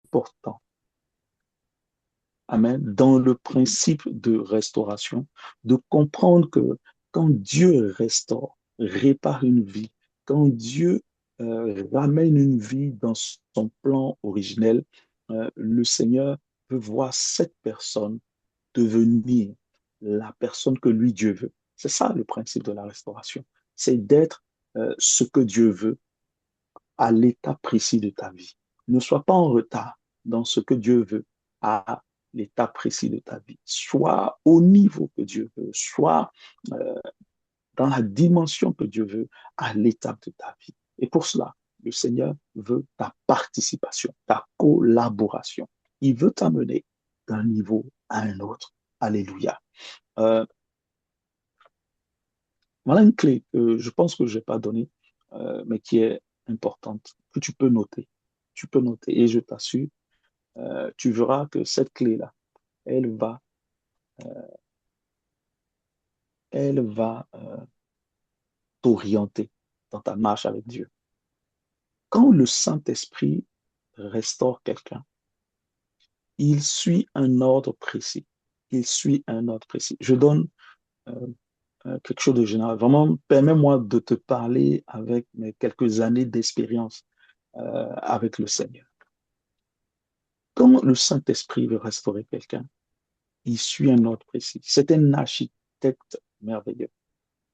important, amen, dans le principe de restauration, de comprendre que quand Dieu restaure, répare une vie, quand Dieu ramène une vie dans son plan originel, le Seigneur peut voir cette personne devenir la personne que lui, Dieu veut. C'est ça le principe de la restauration. C'est d'être ce que Dieu veut à l'état précis de ta vie. Ne sois pas en retard dans ce que Dieu veut à l'état précis de ta vie. Sois au niveau que Dieu veut, sois euh, dans la dimension que Dieu veut à l'étape de ta vie. Et pour cela, le Seigneur veut ta participation, ta collaboration. Il veut t'amener d'un niveau à un autre. Alléluia. Euh, voilà une clé que je pense que je n'ai pas donnée, mais qui est importante, que tu peux noter. Tu peux noter et je t'assure, tu verras que cette clé-là, elle va, elle va t'orienter dans ta marche avec Dieu. Quand le Saint-Esprit restaure quelqu'un, il suit un ordre précis. Il suit un ordre précis. Je donne euh, quelque chose de général. Vraiment, permets-moi de te parler avec mes quelques années d'expérience avec le Seigneur. Quand le Saint-Esprit veut restaurer quelqu'un, il suit un ordre précis. C'est un architecte merveilleux.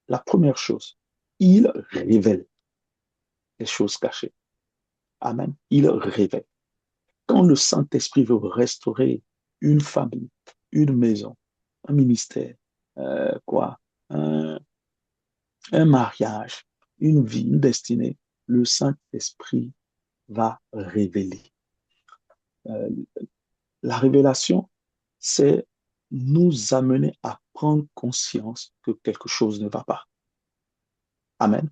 La première chose, il révèle les choses cachées. Amen. Il révèle. Quand le Saint-Esprit veut restaurer une famille, une maison, un ministère, quoi, un, un mariage, une vie, une destinée, le Saint-Esprit va révéler. Euh, la révélation, c'est nous amener à prendre conscience que quelque chose ne va pas. Amen.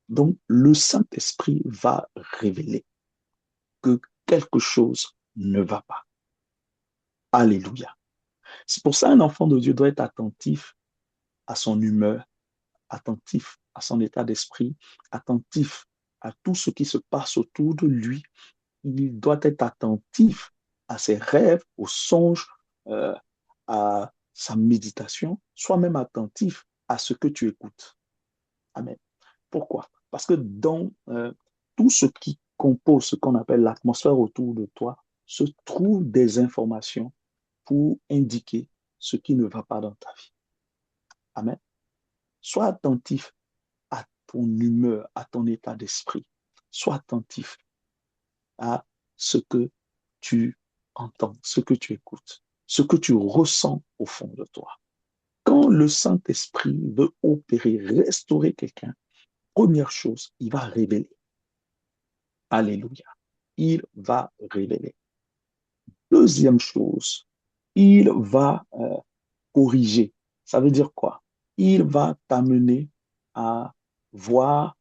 Donc, le Saint-Esprit va révéler que quelque chose ne va pas. Alléluia. C'est pour ça qu'un enfant de Dieu doit être attentif à son humeur, attentif à son état d'esprit, attentif à tout ce qui se passe autour de lui. Il doit être attentif à ses rêves, aux songes, euh, à sa méditation. Sois même attentif à ce que tu écoutes. Amen. Pourquoi? Parce que dans tout ce qui compose ce qu'on appelle l'atmosphère autour de toi, se trouvent des informations pour indiquer ce qui ne va pas dans ta vie. Amen. Sois attentif à ton humeur, à ton état d'esprit. Sois attentif à ce que tu entends, ce que tu écoutes, ce que tu ressens au fond de toi. Quand le Saint-Esprit veut opérer, restaurer quelqu'un, première chose, il va révéler. Alléluia. Il va révéler. Deuxième chose, il va corriger. Ça veut dire quoi? Il va t'amener à voir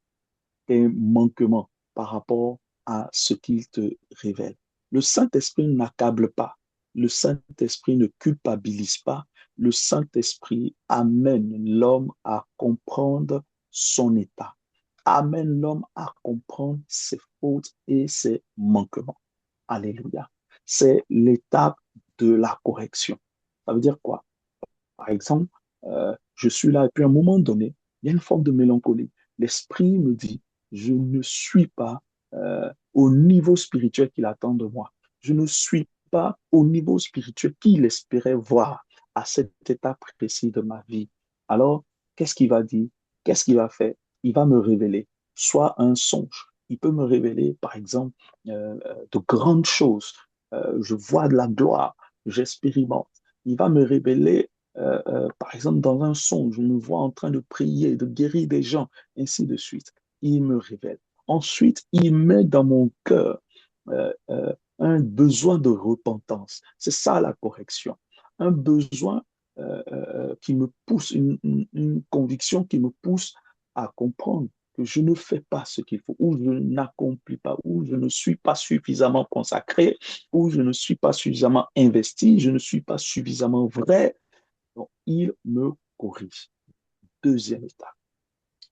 tes manquements par rapport à ce qu'il te révèle. Le Saint-Esprit n'accable pas. Le Saint-Esprit ne culpabilise pas. Le Saint-Esprit amène l'homme à comprendre son état. Amène l'homme à comprendre ses fautes et ses manquements. Alléluia. C'est l'étape de la correction. Ça veut dire quoi? Par exemple, je suis là et puis à un moment donné, il y a une forme de mélancolie. L'esprit me dit, je ne suis pas au niveau spirituel qu'il attend de moi. Je ne suis pas au niveau spirituel qu'il espérait voir à cet état précis de ma vie. Alors, qu'est-ce qu'il va dire? Qu'est-ce qu'il va faire? Il va me révéler soit un songe. Il peut me révéler, par exemple, de grandes choses. Je vois de la gloire, j'expérimente. Il va me révéler par exemple, dans un songe, je me vois en train de prier, de guérir des gens, ainsi de suite. Il me révèle. Ensuite, il met dans mon cœur un besoin de repentance. C'est ça la correction. Un besoin qui me pousse, une conviction qui me pousse à comprendre que je ne fais pas ce qu'il faut, ou je n'accomplis pas, ou je ne suis pas suffisamment consacré, ou je ne suis pas suffisamment investi, je ne suis pas suffisamment vrai. Donc, il me corrige. Deuxième étape.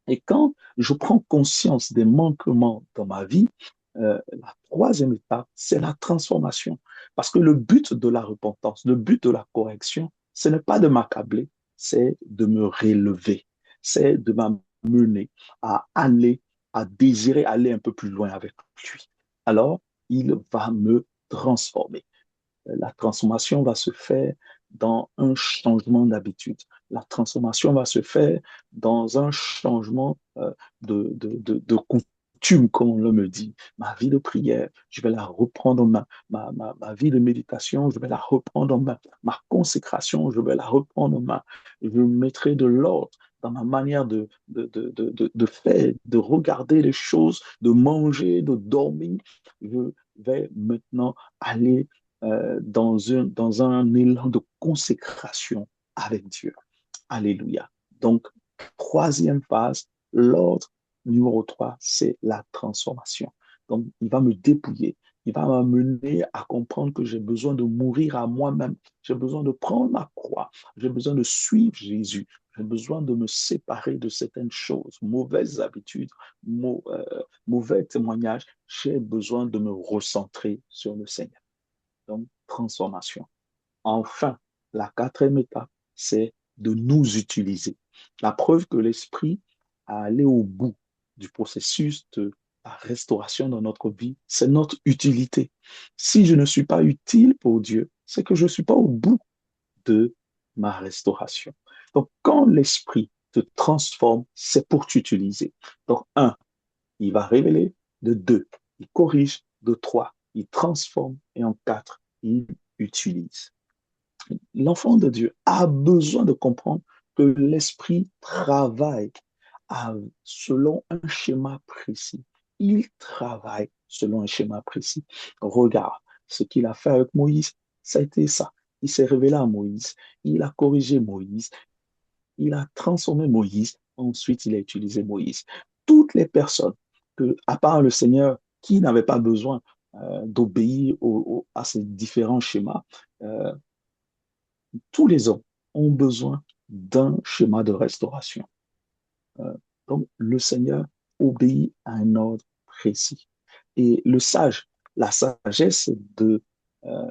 Et quand je prends conscience des manquements dans ma vie, La troisième étape, c'est la transformation. Parce que le but de la repentance, le but de la correction, ce n'est pas de m'accabler, c'est de me rélever, c'est de m'amener à aller, à désirer aller un peu plus loin avec lui. Alors, il va me transformer. La transformation va se faire dans un changement d'habitude. La transformation va se faire dans un changement de coutume, comme on le me dit. Ma vie de prière, je vais la reprendre en main. Ma vie de méditation, je vais la reprendre en main. Ma consécration, je vais la reprendre en main. Je mettrai de l'ordre dans ma manière de faire, de regarder les choses, de manger, de dormir. Je vais maintenant aller dans un élan de consécration avec Dieu. Alléluia. Donc, troisième phase, l'ordre numéro 3, c'est la transformation. Donc, il va me dépouiller. Il va m'amener à comprendre que j'ai besoin de mourir à moi-même. J'ai besoin de prendre ma croix. J'ai besoin de suivre Jésus. J'ai besoin de me séparer de certaines choses, mauvaises habitudes, mauvais témoignages. J'ai besoin de me recentrer sur le Seigneur. Donc, transformation. Enfin, la quatrième étape, c'est de nous utiliser. La preuve que l'Esprit a allé au bout du processus de la restauration dans notre vie, c'est notre utilité. Si je ne suis pas utile pour Dieu, c'est que je ne suis pas au bout de ma restauration. Donc, quand l'Esprit te transforme, c'est pour t'utiliser. Donc, un, il va révéler. De deux, il corrige. De trois, il transforme. Et en quatre, il utilise. L'enfant de Dieu a besoin de comprendre que l'Esprit travaille selon un schéma précis. Il travaille selon un schéma précis. Regarde ce qu'il a fait avec Moïse. Ça a été ça. Il s'est révélé à Moïse. Il a corrigé Moïse. Il a transformé Moïse. Ensuite, il a utilisé Moïse. Toutes les personnes, à part le Seigneur, qui n'avait pas besoin d'obéir à ces différents schémas, euh, tous les hommes ont besoin d'un schéma de restauration. Euh, donc, le Seigneur obéit à un ordre précis. Et la sagesse, c'est euh,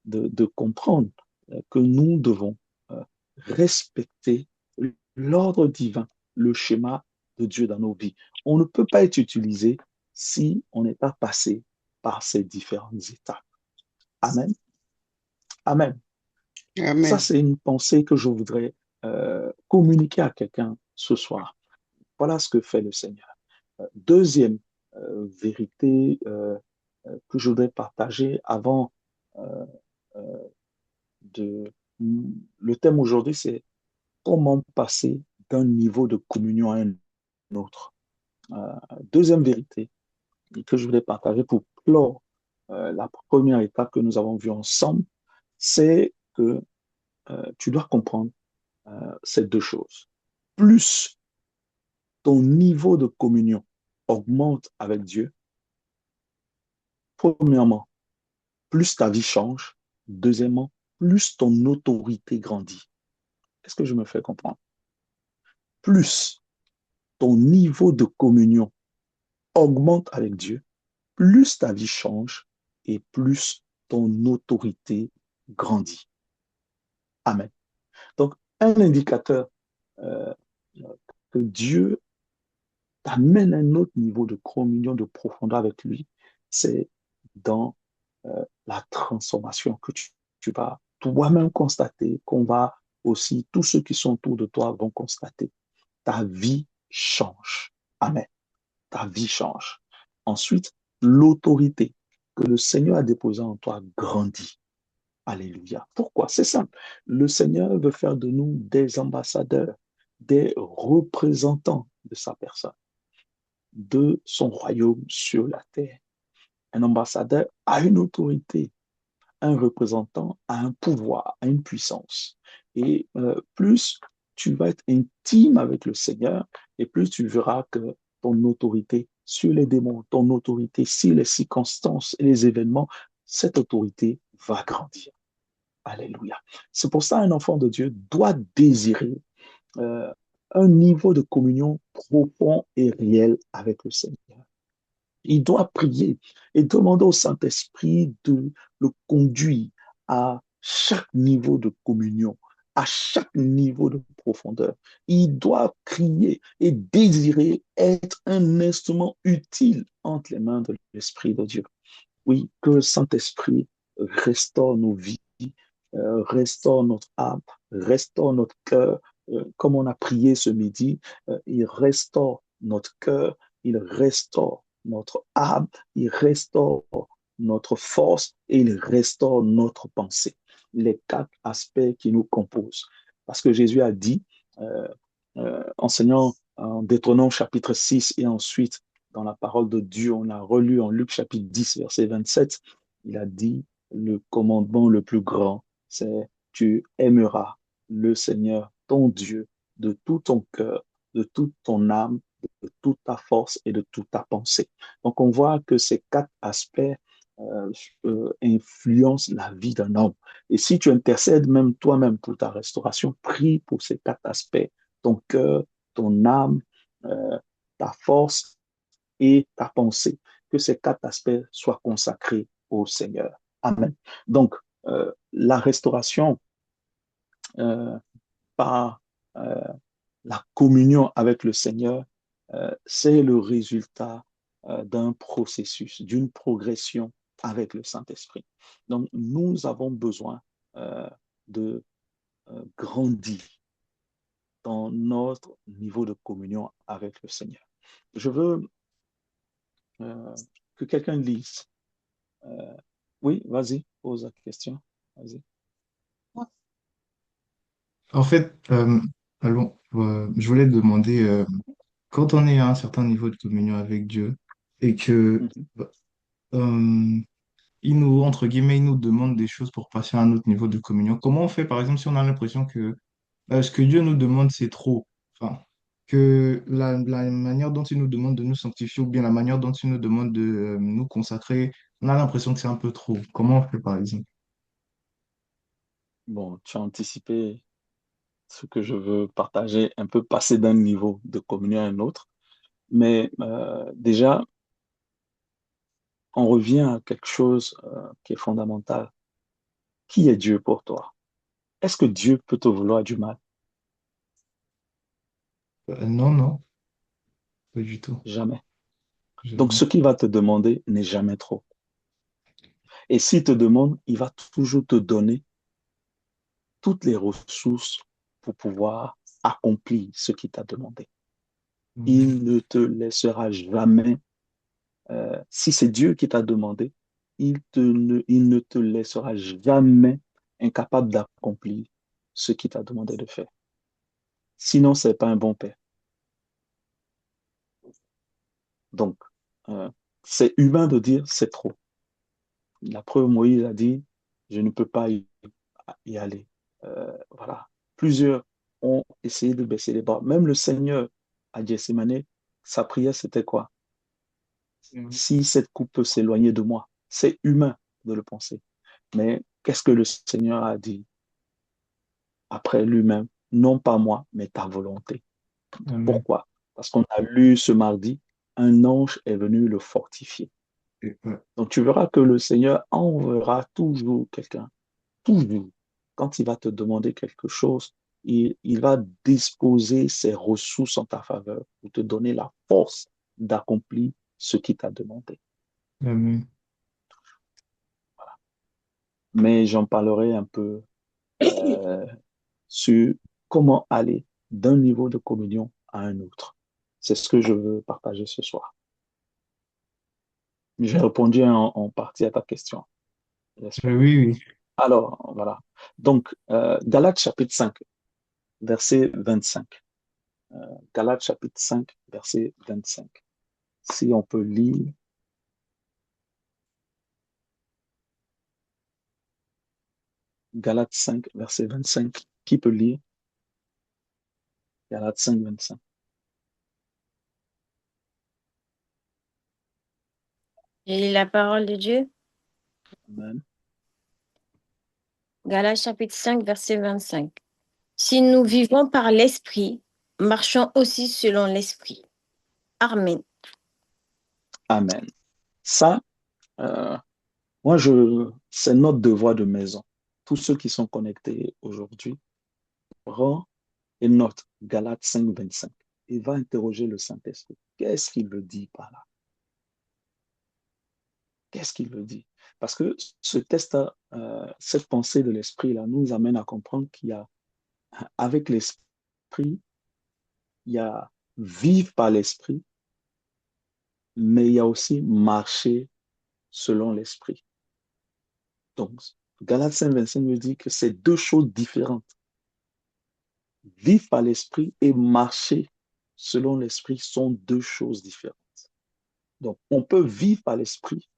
de comprendre que nous devons respecter l'ordre divin, le schéma de Dieu dans nos vies. On ne peut pas être utilisé si on n'est pas passé par ces différentes étapes. Amen. Amen. Ça, Amen. c'est une pensée que je voudrais communiquer à quelqu'un ce soir. Voilà ce que fait le Seigneur. Deuxième vérité que je voudrais partager avant euh, euh, de... Le thème aujourd'hui, c'est comment passer d'un niveau de communion à un autre. Euh, Deuxième vérité que je voudrais partager pour clore la première étape que nous avons vue ensemble, c'est que tu dois comprendre ces deux choses. Plus ton niveau de communion augmente avec Dieu, premièrement, plus ta vie change. Deuxièmement, plus ton autorité grandit. Qu'est-ce que je me fais comprendre? Plus ton niveau de communion augmente avec Dieu, plus ta vie change et plus ton autorité grandit. Amen. Donc, un indicateur euh, que Dieu t'amène à un autre niveau de communion, de profondeur avec lui, c'est dans la transformation que tu vas toi-même constater, qu'on va aussi, tous ceux qui sont autour de toi vont constater. Ta vie change. Amen. Ta vie change. Ensuite, l'autorité que le Seigneur a déposée en toi grandit. Alléluia. Pourquoi? C'est simple. Le Seigneur veut faire de nous des ambassadeurs, des représentants de sa personne, de son royaume sur la terre. Un ambassadeur a une autorité, un représentant a un pouvoir, a une puissance. Et plus tu vas être intime avec le Seigneur, et plus tu verras que ton autorité sur les démons, ton autorité sur les circonstances et les événements, cette autorité va grandir. Alléluia. C'est pour ça qu'un enfant de Dieu doit désirer euh, un niveau de communion profond et réel avec le Seigneur. Il doit prier et demander au Saint-Esprit de le conduire à chaque niveau de communion, à chaque niveau de profondeur. Il doit crier et désirer être un instrument utile entre les mains de l'Esprit de Dieu. Oui, que le Saint-Esprit restaure nos vies, restaure notre âme, restaure notre cœur, comme on a prié ce midi, il restaure notre cœur, il restaure notre âme, il restaure notre force et il restaure notre pensée. Les quatre aspects qui nous composent. Parce que Jésus a dit, euh, enseignant en Deutéronome chapitre 6 et ensuite dans la parole de Dieu, on a relu en Luc chapitre 10, verset 27, il a dit, le commandement le plus grand, c'est tu aimeras le Seigneur, ton Dieu, de tout ton cœur, de toute ton âme, de toute ta force et de toute ta pensée. Donc on voit que ces quatre aspects influencent la vie d'un homme. Et si tu intercèdes même toi-même pour ta restauration, prie pour ces quatre aspects, ton cœur, ton âme, euh, ta force et ta pensée, que ces quatre aspects soient consacrés au Seigneur. Amen. Donc, la restauration euh, par euh, la communion avec le Seigneur, c'est le résultat d'un processus, d'une progression avec le Saint-Esprit. Donc, nous avons besoin de grandir dans notre niveau de communion avec le Seigneur. Je veux euh, que quelqu'un lise. Euh, oui, vas-y, pose la question. Vas-y. En fait, je voulais te demander, quand on est à un certain niveau de communion avec Dieu et que Mhm. euh, il nous, entre guillemets, il nous demande des choses pour passer à un autre niveau de communion, comment on fait, par exemple, si on a l'impression que ce que Dieu nous demande, c'est trop, enfin, que la manière dont il nous demande de nous sanctifier ou bien la manière dont il nous demande de nous consacrer, on a l'impression que c'est un peu trop. Comment on fait, par exemple? Bon, tu as anticipé ce que je veux partager, un peu passer d'un niveau de communion à un autre. Mais déjà, on revient à quelque chose qui est fondamental. Qui est Dieu pour toi? Est-ce que Dieu peut te vouloir du mal? Non, non, pas du tout. Jamais. Donc, Jamais. ce qu'il va te demander n'est jamais trop. Et s'il te demande, il va toujours te donner toutes les ressources pour pouvoir accomplir ce qu'il t'a demandé. Amen. Il ne te laissera jamais, si c'est Dieu qui t'a demandé, il ne te laissera jamais incapable d'accomplir ce qu'il t'a demandé de faire. Sinon, c'est pas un bon père. Donc, euh, c'est humain de dire c'est trop. La preuve, Moïse a dit, je ne peux pas y aller. Voilà. Plusieurs ont essayé de baisser les bras. Même le Seigneur à Gethsemane, sa prière, c'était quoi? Mhm. Si cette coupe peut s'éloigner de moi, c'est humain de le penser. Mais qu'est-ce que le Seigneur a dit après lui-même? Non pas moi, mais ta volonté. Amen. Pourquoi? Parce qu'on a lu ce mardi, un ange est venu le fortifier. Ouais. Donc tu verras que le Seigneur enverra toujours quelqu'un, toujours. Quand il va te demander quelque chose, il va disposer ses ressources en ta faveur pour te donner la force d'accomplir ce qu'il t'a demandé. Amen. Mais j'en parlerai un peu euh, sur comment aller d'un niveau de communion à un autre. C'est ce que je veux partager ce soir. J'ai répondu en partie à ta question, j'espère. Oui, oui. Alors, voilà. Donc, Galates chapitre 5, verset 25. Galates chapitre 5, verset 25. Si on peut lire Galates 5, verset 25. Qui peut lire Galates 5, 25? Je lis la parole de Dieu. Amen. Galates chapitre 5, verset 25. Si nous vivons par l'Esprit, marchons aussi selon l'Esprit. Amen. Amen. Ça, euh, c'est notre devoir de maison. Tous ceux qui sont connectés aujourd'hui, prends et note Galates 5, 25 et va interroger le Saint-Esprit. Qu'est-ce qu'il veut dire par là? Qu'est-ce qu'il veut dire? Parce que ce test, cette pensée de l'esprit-là nous amène à comprendre qu'il y a, avec l'esprit, il y a vivre par l'esprit, mais il y a aussi marcher selon l'esprit. Donc, Galates 5, 25 nous dit que c'est deux choses différentes. Vivre par l'esprit et marcher selon l'esprit sont deux choses différentes. Donc, on peut vivre par l'esprit,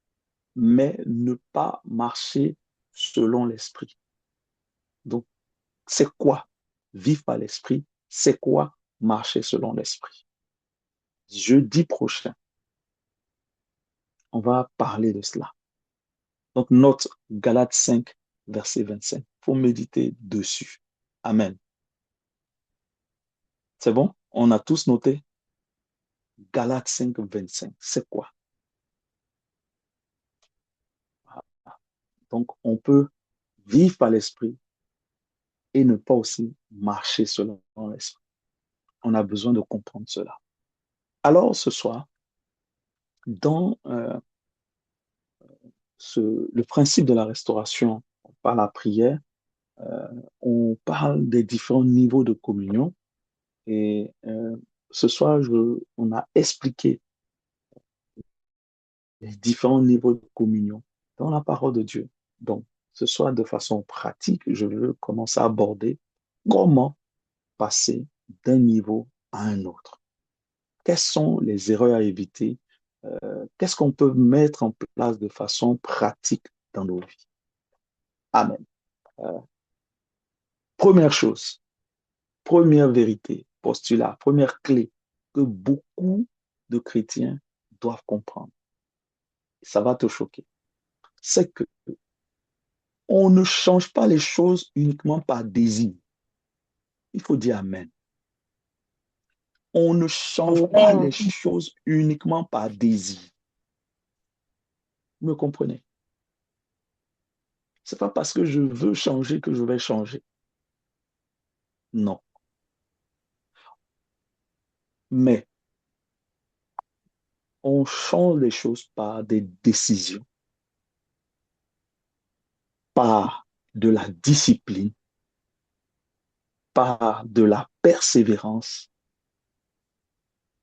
mais ne pas marcher selon l'esprit. Donc, c'est quoi vivre par l'esprit? C'est quoi marcher selon l'esprit? Jeudi prochain, on va parler de cela. Donc, note Galates 5, verset 25. Il faut méditer dessus. Amen. C'est bon? On a tous noté Galates 5, 25. C'est quoi? Donc, on peut vivre par l'esprit et ne pas aussi marcher selon l'esprit. On a besoin de comprendre cela. Alors, ce soir, dans le principe de la restauration par la prière, on parle des différents niveaux de communion et ce soir, on a expliqué les différents niveaux de communion dans la parole de Dieu. Donc, ce soir, de façon pratique, je veux commencer à aborder comment passer d'un niveau à un autre. Quelles sont les erreurs à éviter? Qu'est-ce qu'on peut mettre en place de façon pratique dans nos vies? Amen. Euh, Première chose, première vérité, postulat, première clé que beaucoup de chrétiens doivent comprendre. Ça va te choquer. C'est que on ne change pas les choses uniquement par désir. Il faut dire Amen. On ne change pas les Amen. choses uniquement par désir. Vous me comprenez? C'est pas parce que je veux changer que je vais changer. Non. Mais on change les choses par des décisions, par de la discipline, par de la persévérance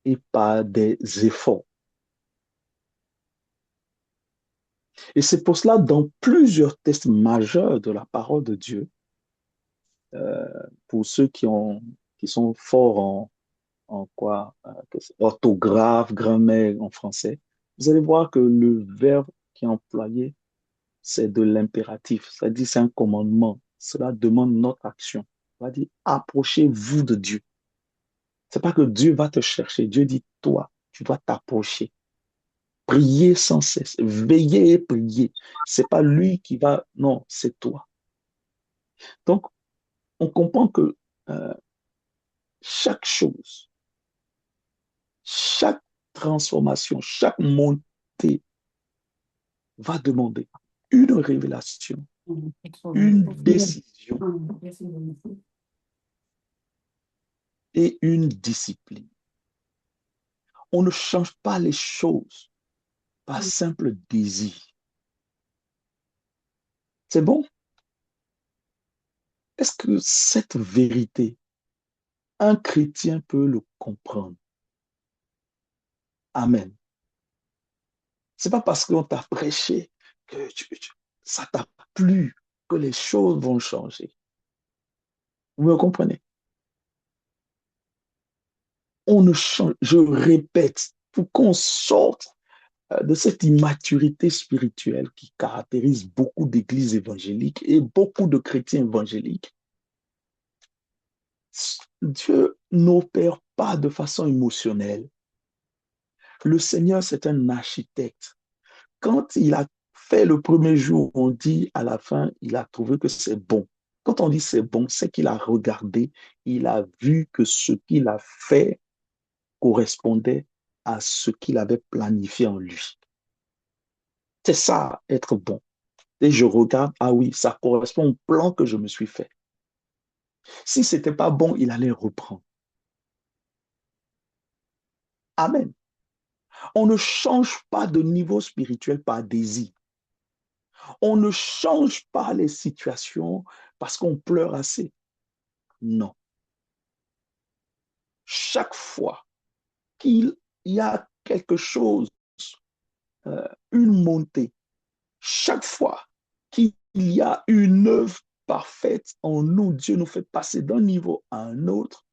et par des efforts. Et c'est pour cela, dans plusieurs textes majeurs de la parole de Dieu, euh, pour ceux qui sont forts en quoi, orthographe, grammaire en français, vous allez voir que le verbe qui est employé, c'est de l'impératif, c'est-à-dire c'est un commandement. Cela demande notre action. On va dire, approchez-vous de Dieu. C'est pas que Dieu va te chercher. Dieu dit, toi, tu dois t'approcher. Prier sans cesse. Veiller et prier. C'est pas lui qui va, non, c'est toi. Donc, on comprend que euh, chaque chose, chaque transformation, chaque montée va demander une révélation, une décision et une discipline. On ne change pas les choses par simple désir. C'est bon? Est-ce que cette vérité, un chrétien peut le comprendre? Amen. C'est pas parce qu'on t'a prêché que ça t'a plu que les choses vont changer. Vous me comprenez? On ne change, je répète, pour qu'on sorte de cette immaturité spirituelle qui caractérise beaucoup d'églises évangéliques et beaucoup de chrétiens évangéliques, Dieu n'opère pas de façon émotionnelle. Le Seigneur, c'est un architecte. Quand il a fait le premier jour, on dit à la fin, il a trouvé que c'est bon. Quand on dit c'est bon, c'est qu'il a regardé, il a vu que ce qu'il a fait correspondait à ce qu'il avait planifié en lui. C'est ça, être bon. Et je regarde, ah oui, ça correspond au plan que je me suis fait. Si ce n'était pas bon, il allait reprendre. Amen. On ne change pas de niveau spirituel par désir. On ne change pas les situations parce qu'on pleure assez. Non. Chaque fois qu'il y a quelque chose, une montée, chaque fois qu'il y a une œuvre parfaite en nous, Dieu nous fait passer d'un niveau à un autre,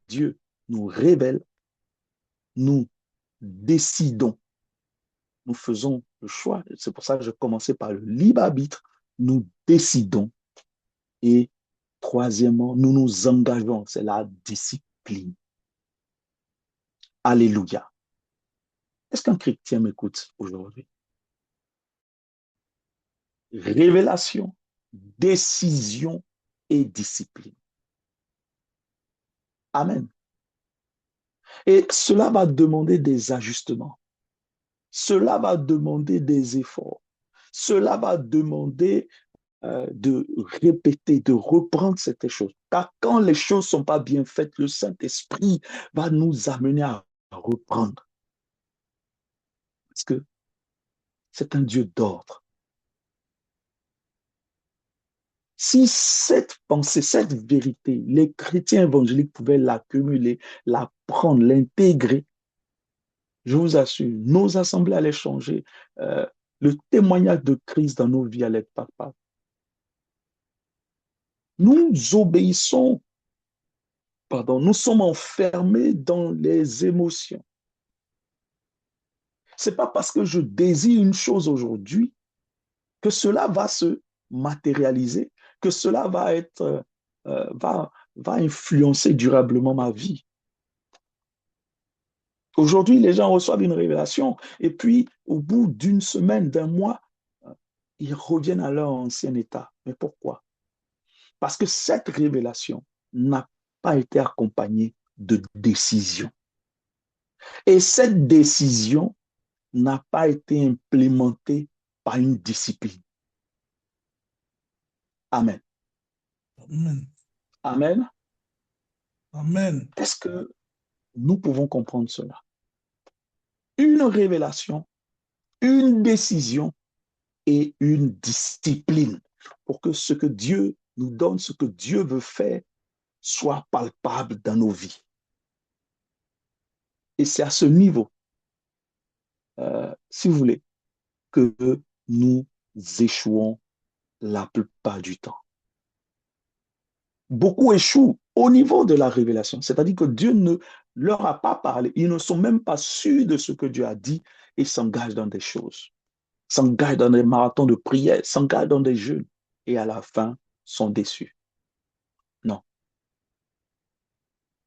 Dieu nous révèle, nous décidons, nous faisons le choix. C'est pour ça que je commençais par le libre arbitre. Nous décidons. Et troisièmement, nous nous engageons. C'est la discipline. Alléluia. Est-ce qu'un chrétien m'écoute aujourd'hui? Révélation, décision et discipline. Amen. Et cela va demander des ajustements. Cela va demander des efforts. Cela va demander de répéter, de reprendre cette chose. Car quand les choses ne sont pas bien faites, le Saint-Esprit va nous amener à reprendre. Parce que c'est un Dieu d'ordre. Si cette pensée, cette vérité, les chrétiens évangéliques pouvaient l'accumuler, la prendre, l'intégrer, je vous assure, nos assemblées allaient changer. Le témoignage de Christ dans nos vies allait être palpable. Nous obéissons, pardon, nous sommes enfermés dans les émotions. Ce n'est pas parce que je désire une chose aujourd'hui que cela va se matérialiser, que cela va être, va influencer durablement ma vie. Aujourd'hui, les gens reçoivent une révélation et puis, au bout d'une semaine, d'un mois, ils reviennent à leur ancien état. Mais pourquoi? Parce que cette révélation n'a pas été accompagnée de décision. Et cette décision n'a pas été implémentée par une discipline. Amen. Amen. Amen. Amen. Est-ce que nous pouvons comprendre cela? Une révélation, une décision et une discipline pour que ce que Dieu nous donne, ce que Dieu veut faire, soit palpable dans nos vies. Et c'est à ce niveau, si vous voulez, que nous échouons la plupart du temps. Beaucoup échouent au niveau de la révélation, c'est-à-dire que Dieu ne leur a pas parlé, ils ne sont même pas sûrs de ce que Dieu a dit et s'engagent dans des choses, s'engagent dans des marathons de prière, s'engagent dans des jeûnes et à la fin sont déçus. Non,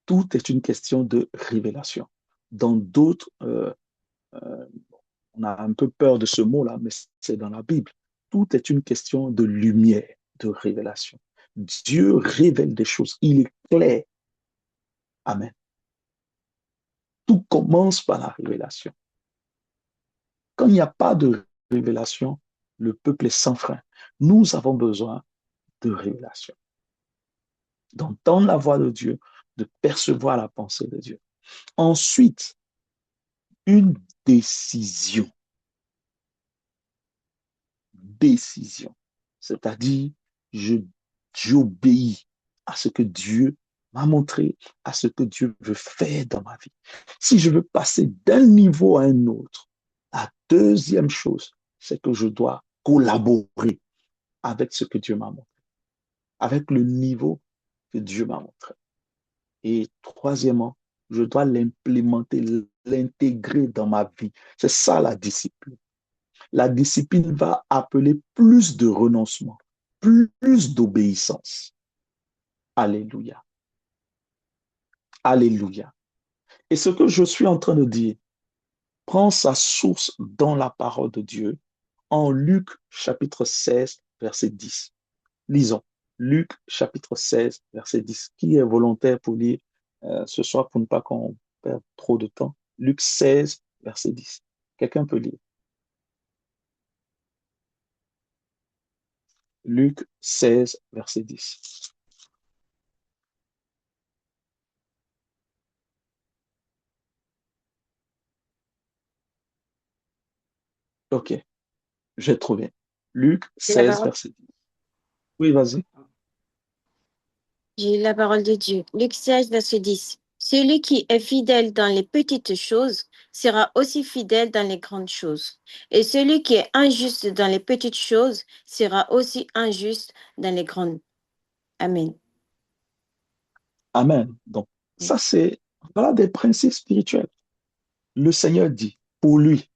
tout est une question de révélation. Dans d'autres, on a un peu peur de ce mot-là, mais c'est dans la Bible. Tout est une question de lumière, de révélation. Dieu révèle des choses, il est clair. Amen. Tout commence par la révélation. Quand il n'y a pas de révélation, le peuple est sans frein. Nous avons besoin de révélation, d'entendre la voix de Dieu, de percevoir la pensée de Dieu. Ensuite, une décision. Décision. C'est-à-dire, j'obéis à ce que Dieu m'a montré, à ce que Dieu veut faire dans ma vie. Si je veux passer d'un niveau à un autre, la deuxième chose, c'est que je dois collaborer avec ce que Dieu m'a montré, avec le niveau que Dieu m'a montré. Et troisièmement, je dois l'implémenter, l'intégrer dans ma vie. C'est ça la discipline. La discipline va appeler plus de renoncement, plus d'obéissance. Alléluia. Alléluia. Et ce que je suis en train de dire prend sa source dans la parole de Dieu en Luc chapitre 16, verset 10. Lisons. Luc chapitre 16, verset 10. Qui est volontaire pour lire ce soir pour ne pas qu'on perde trop de temps? Luc 16, verset 10. Quelqu'un peut lire. Luc 16, verset 10. OK, j'ai trouvé. Luc J'ai la 16, parole, verset 10. Oui, vas-y. j'ai la parole de Dieu. Luc 16, verset 10. Celui qui est fidèle dans les petites choses sera aussi fidèle dans les grandes choses. Et celui qui est injuste dans les petites choses sera aussi injuste dans les grandes. Amen. Amen. Donc, ça, c'est, voilà des principes spirituels. Le Seigneur dit, pour lui,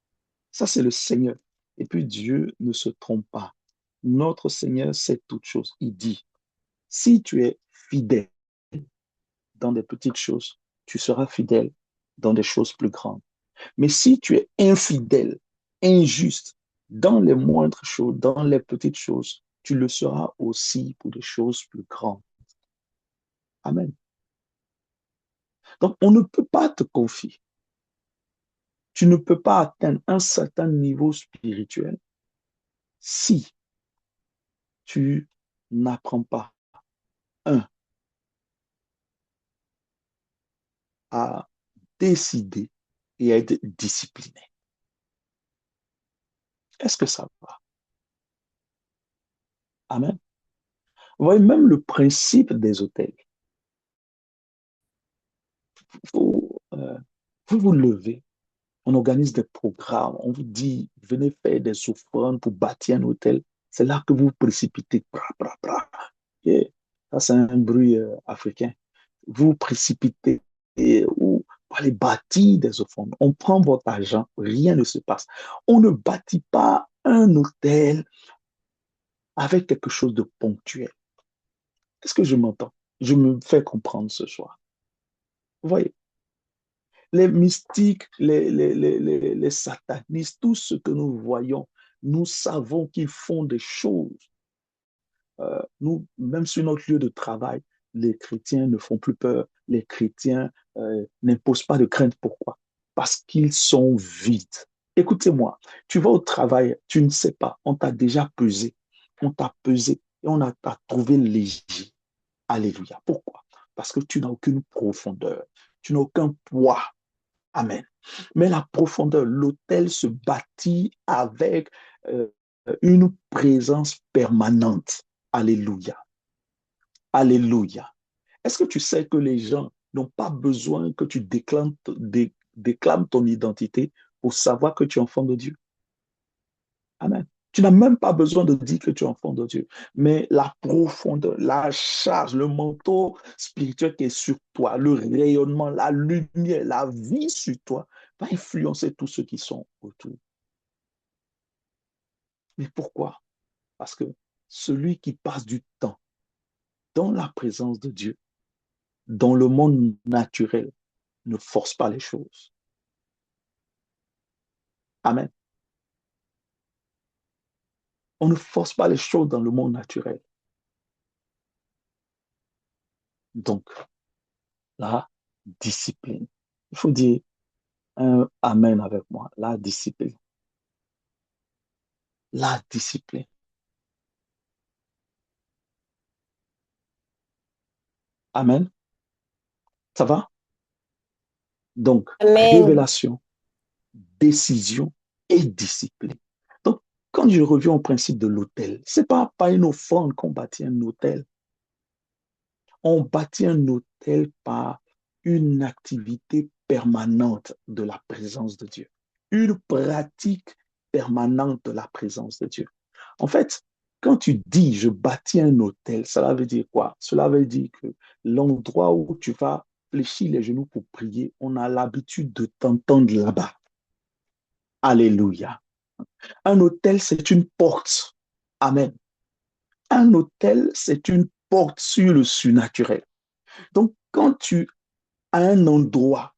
ça, c'est le Seigneur. Et puis, Dieu ne se trompe pas. Notre Seigneur sait toutes choses. Il dit, si tu es fidèle dans des petites choses, tu seras fidèle dans des choses plus grandes. Mais si tu es infidèle, injuste dans les moindres choses, dans les petites choses, tu le seras aussi pour des choses plus grandes. Amen. Donc, on ne peut pas te confier. Tu ne peux pas atteindre un certain niveau spirituel si tu n'apprends pas, un, à décider et à être discipliné. Est-ce que ça va? Amen. Vous voyez, même le principe des hôtels. Vous, vous vous levez, on organise des programmes, on vous dit, venez faire des offrandes pour bâtir un hôtel. C'est là que vous vous précipitez. Bra, bra, bra. Et ça, c'est un bruit africain. Vous vous précipitez ou pour aller bâtir des offrandes. On prend votre argent, rien ne se passe. On ne bâtit pas un hôtel avec quelque chose de ponctuel. Est-ce que je m'entends? Je me fais comprendre ce soir. Vous voyez, les mystiques, les satanistes, tout ce que nous voyons, nous savons qu'ils font des choses. Nous, même sur notre lieu de travail, les chrétiens ne font plus peur. Les chrétiens n'imposent pas de crainte. Pourquoi? Parce qu'ils sont vides. Écoutez-moi, tu vas au travail, tu ne sais pas, on t'a déjà pesé. On t'a pesé et on t'a trouvé léger. Alléluia. Pourquoi? Parce que tu n'as aucune profondeur. Tu n'as aucun poids. Amen. Mais la profondeur, l'autel se bâtit avec euh, une présence permanente. Alléluia. Alléluia. Est-ce que tu sais que les gens n'ont pas besoin que tu déclames ton identité pour savoir que tu es enfant de Dieu? Amen. Tu n'as même pas besoin de dire que tu es enfant de Dieu. Mais la profondeur, la charge, le manteau spirituel qui est sur toi, le rayonnement, la lumière, la vie sur toi, va influencer tous ceux qui sont autour. Mais pourquoi? Parce que celui qui passe du temps dans la présence de Dieu, dans le monde naturel, ne force pas les choses. Amen. On ne force pas les choses dans le monde naturel. Donc, la discipline. Il faut dire un Amen avec moi. La discipline. La discipline. Amen. Ça va? Donc, Amen. révélation, décision et discipline. Donc, quand je reviens au principe de l'autel, c'est pas par une offrande qu'on bâtit un hôtel. On bâtit un hôtel par une activité permanente de la présence de Dieu. Une pratique permanente de la présence de Dieu. En fait, quand tu dis je bâtis un hôtel, cela veut dire quoi? Cela veut dire que l'endroit où tu vas fléchir les genoux pour prier, on a l'habitude de t'entendre là-bas. Alléluia. Un hôtel, c'est une porte. Amen. Un hôtel, c'est une porte sur le surnaturel. Donc, quand tu as un endroit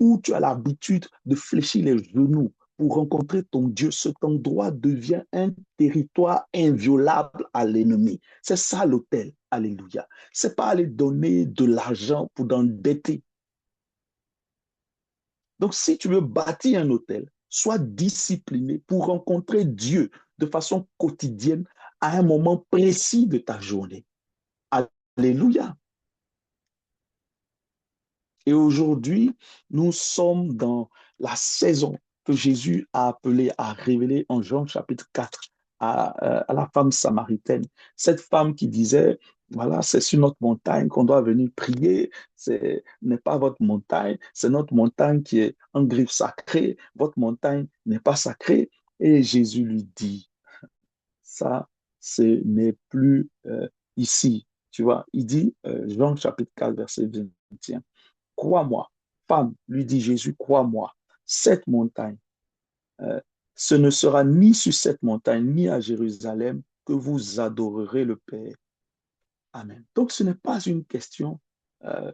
où tu as l'habitude de fléchir les genoux pour rencontrer ton Dieu, cet endroit devient un territoire inviolable à l'ennemi. C'est ça l'autel. Alléluia. C'est pas aller donner de l'argent pour t'endetter. Donc, si tu veux bâtir un hôtel, sois discipliné pour rencontrer Dieu de façon quotidienne à un moment précis de ta journée. Alléluia. Et aujourd'hui, nous sommes dans la saison que Jésus a appelée à révéler en Jean chapitre 4 à la femme samaritaine. Cette femme qui disait, voilà, c'est sur notre montagne qu'on doit venir prier, ce n'est pas votre montagne, c'est notre montagne qui est en griffe sacrée, votre montagne n'est pas sacrée. Et Jésus lui dit, ça, ce n'est plus ici. Tu vois, il dit, Jean chapitre 4, verset 21. Crois-moi, femme, lui dit Jésus, crois-moi, cette montagne, euh, ce ne sera ni sur cette montagne, ni à Jérusalem que vous adorerez le Père. Amen. Donc, ce n'est pas une question euh,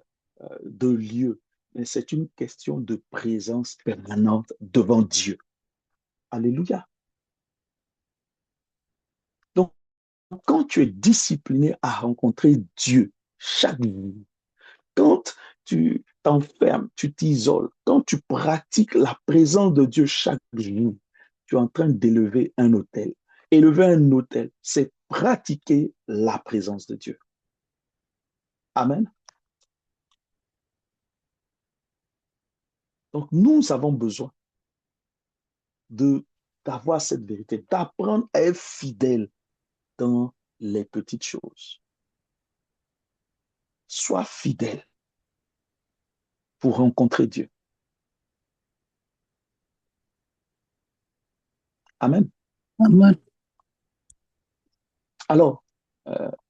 de lieu, mais c'est une question de présence permanente devant Dieu. Alléluia. Donc, quand tu es discipliné à rencontrer Dieu chaque jour, quand tu t'enfermes, tu t'isoles, quand tu pratiques la présence de Dieu chaque jour, tu es en train d'élever un autel. Élever un autel, c'est pratiquer la présence de Dieu. Amen. Donc, nous avons besoin de d'avoir cette vérité, d'apprendre à être fidèle dans les petites choses. Sois fidèle pour rencontrer Dieu. Amen. Amen. Alors,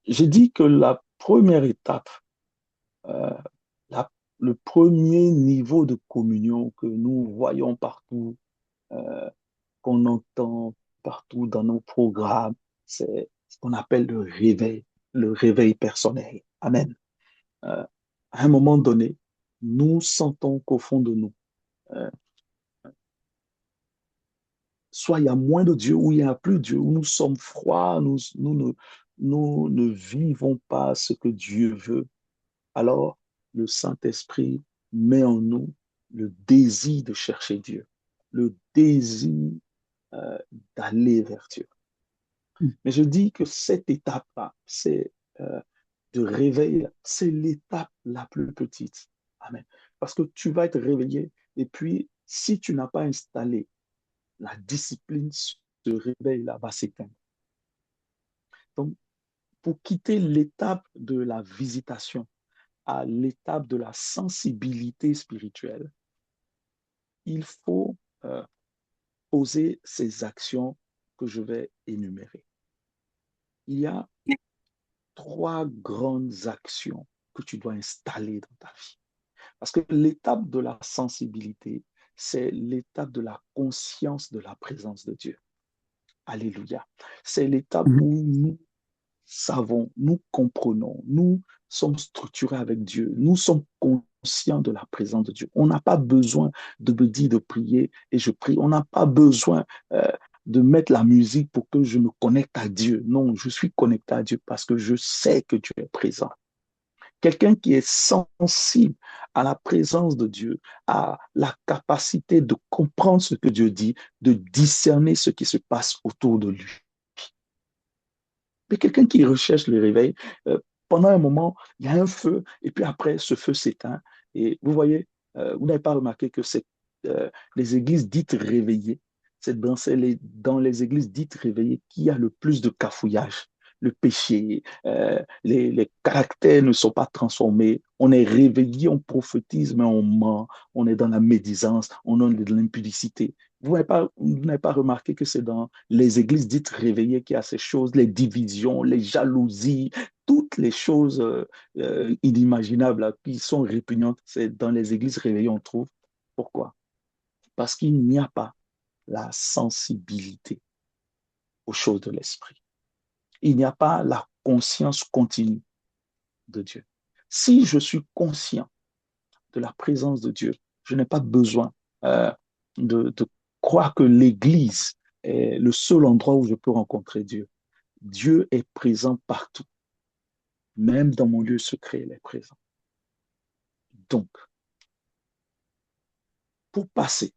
j'ai dit que la première étape, euh, la- le premier niveau de communion que nous voyons partout, euh, qu'on entend partout dans nos programmes, c'est ce qu'on appelle le réveil personnel. Amen. Euh, à un moment donné, nous sentons qu'au fond de nous, euh, soit il y a moins de Dieu ou il n'y a plus de Dieu, où nous sommes froids, nous ne vivons pas ce que Dieu veut. Alors le Saint-Esprit met en nous le désir de chercher Dieu, le désir euh, d'aller vers Dieu. Mais je dis que cette étape-là, c'est de réveil, c'est l'étape la plus petite. Amen. Parce que tu vas être réveillé et puis si tu n'as pas installé la discipline, ce réveil-là va s'éteindre. Donc, pour quitter l'étape de la visitation à l'étape de la sensibilité spirituelle, il faut poser ces actions que je vais énumérer. Il y a trois grandes actions que tu dois installer dans ta vie. Parce que l'étape de la sensibilité, c'est l'étape de la conscience de la présence de Dieu. Alléluia. C'est l'étape Mhm. où nous savons, nous comprenons, nous sommes structurés avec Dieu, nous sommes conscients de la présence de Dieu. On n'a pas besoin de me dire de prier et je prie. On n'a pas besoin euh, de mettre la musique pour que je me connecte à Dieu. Non, je suis connecté à Dieu parce que je sais que Dieu est présent. Quelqu'un qui est sensible à la présence de Dieu, a la capacité de comprendre ce que Dieu dit, de discerner ce qui se passe autour de lui. Mais quelqu'un qui recherche le réveil, pendant un moment, il y a un feu, et puis après, ce feu s'éteint. Et vous voyez, vous n'avez pas remarqué que c'est les églises dites réveillées, c'est dans les églises dites réveillées qu'il y a le plus de cafouillage. Le péché, les caractères ne sont pas transformés. On est réveillé, on prophétise, mais on ment. On est dans la médisance, on est dans l'impudicité. Vous n'avez pas remarqué que c'est dans les églises dites réveillées qu'il y a ces choses, les divisions, les jalousies, toutes les choses inimaginables là, qui sont répugnantes. C'est dans les églises réveillées on trouve. Pourquoi? Parce qu'il n'y a pas la sensibilité aux choses de l'esprit. Il n'y a pas la conscience continue de Dieu. Si je suis conscient de la présence de Dieu, je n'ai pas besoin euh, de croire que l'Église est le seul endroit où je peux rencontrer Dieu. Dieu est présent partout, même dans mon lieu secret, il est présent. Donc, pour passer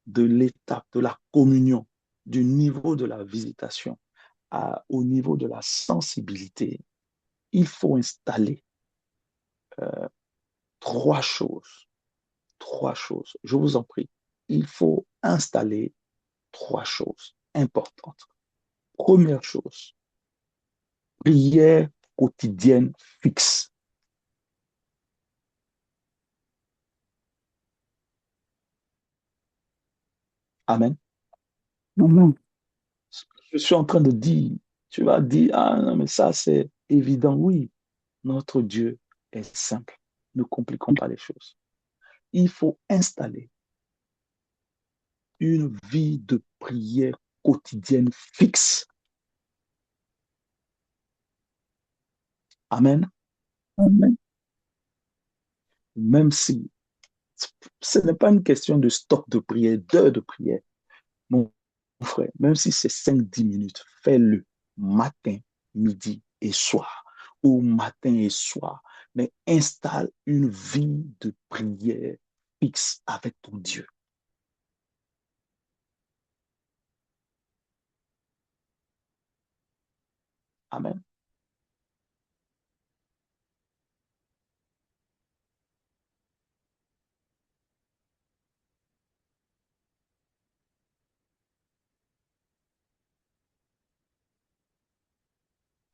de l'étape de la communion, du niveau de la visitation au niveau de la sensibilité, il faut installer euh, trois choses. Trois choses. Je vous en prie. Il faut installer trois choses importantes. Première chose, prière quotidienne fixe. Amen. Amen. Je suis en train de dire, tu vas dire, ah non, mais ça c'est évident. Oui, notre Dieu est simple. Ne compliquons pas les choses. Il faut installer une vie de prière quotidienne fixe. Amen. Amen. Même si ce n'est pas une question de stock de prière, d'heures de prière. Mon frère, même si c'est 5-10 minutes, fais-le matin, midi et soir, ou matin et soir, mais installe une vie de prière fixe avec ton Dieu. Amen.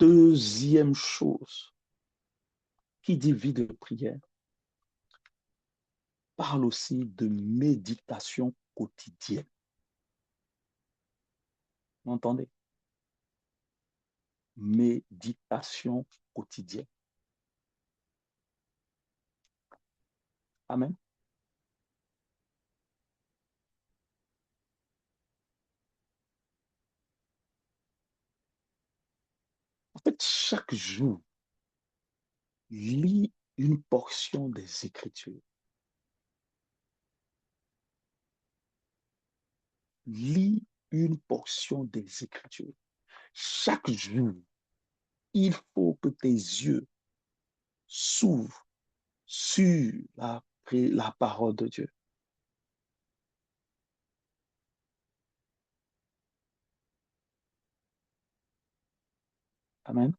Deuxième chose, qui dit vie de prière, parle aussi de méditation quotidienne. Vous entendez? Méditation quotidienne. Amen. En fait, chaque jour, lis une portion des Écritures. Lis une portion des Écritures. Chaque jour, il faut que tes yeux s'ouvrent sur la parole de Dieu. Amen.